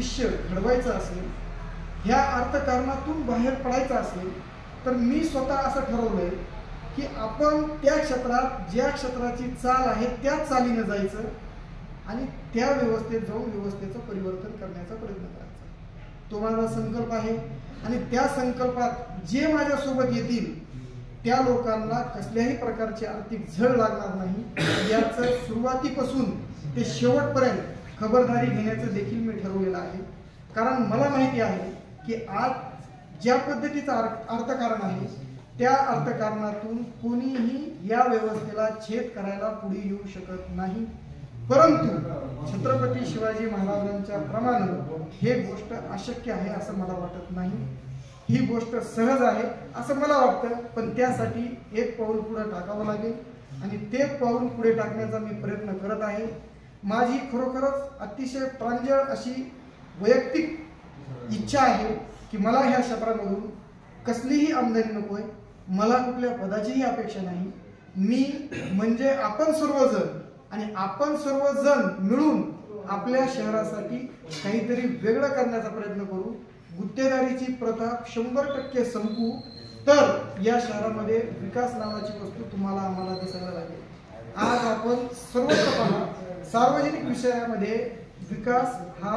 भविष्य घडवायचं असेल, ह्या अर्थकारणातून बाहेर पडायचं असेल, तर मी स्वतः असं ठरवलंय की आपण त्या क्षेत्रात ज्या क्षेत्राची चाल आहे त्याच चालीने जायचं आणि त्या व्यवस्थेत जाऊन व्यवस्थेचं परिवर्तन करण्याचा प्रयत्न करायचा। तो माझा संकल्प आहे आणि त्या संकल्पात जे माझ्यासोबत येतील त्या लोकांना कसल्याही प्रकारची आर्थिक झळ लागणार नाही याचं सुरुवातीपासून ते शेवटपर्यंत खबरदारी घेण्याचं देखील मी ठरवलेलं आहे। कारण मला माहिती आहे की आज ज्या पद्धतीचं अर्थकारण आहे त्या अर्थकारणातून कोणीही या व्यवस्थेला छेद करायला पुढे येऊ शकत नाही। परंतु छत्रपती शिवाजी महाराजांच्या प्रमाणे हे गोष्ट अशक्य आहे असं मला वाटत नाही। ही गोष्ट सहज आहे असं मला वाटतं, पण त्यासाठी एक पाऊल पुढे टाकावं लागेल आणि ते पाऊल पुढे टाकण्याचा मी प्रयत्न करत आहे। माझी खरोखरच अतिशय प्रांजळ अशी वैयक्तिक इच्छा आहे की मला ह्या क्षेत्रामधून कसलीही आमदानी नकोय, मला कुठल्या पदाचीही अपेक्षा नाही। मी म्हणजे आपण सर्वजण आणि आपण सर्वजण मिळून आपल्या शहरासाठी काहीतरी वेगळं करण्याचा प्रयत्न करू, गुत्तेदारीची प्रथा 100% संपू, तर या शहरामध्ये विकास नावाची वस्तू तुम्हाला आम्हाला दिसायला लागेल। आज आपण सर्वत्र पहा, सार्वजनिक विषयामध्ये विकास हा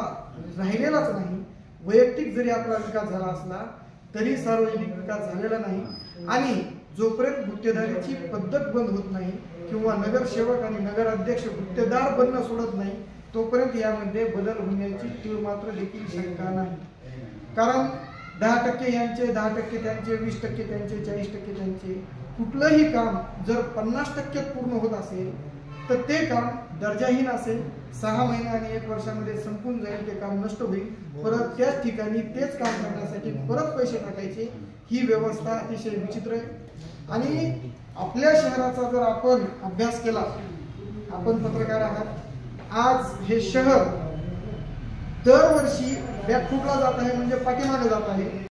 राहिलेलाच नाही। वैयक्तिक जरी आपला विकास झाला असला तरी सार्वजनिक विकास झालेला नाही आणि जोपर्यंत गुत्तेदारीची पद्धत बंद होत नाही किंवा नगरसेवक आणि नगराध्यक्ष गुत्तेदार बनणं सोडत नाही तोपर्यंत यामध्ये बदल होण्याची तीळ मात्र देखील शंका नाही। कारण 10% यांचे, 10% त्यांचे, 20% त्यांचे, 40% त्यांचे, कुठलंही काम जर 50% पूर्ण होत असेल तर ते काम दर्जाहीन असेल, 6 महिने आणि 1 वर्षामध्ये संपून जाईल, ते काम नष्ट होईल, परत त्याच ठिकाणी तेच काम करण्यासाठी परत पैसे टाकायचे। ही व्यवस्था अतिशय विचित्र आहे आणि आपल्या शहराचा जर आपण अभ्यास केला, आपण पत्रकार आहात, आज हे शहर दरवर्षी बॅकफुटला जात आहे, म्हणजे पाठीमागे जात आहे।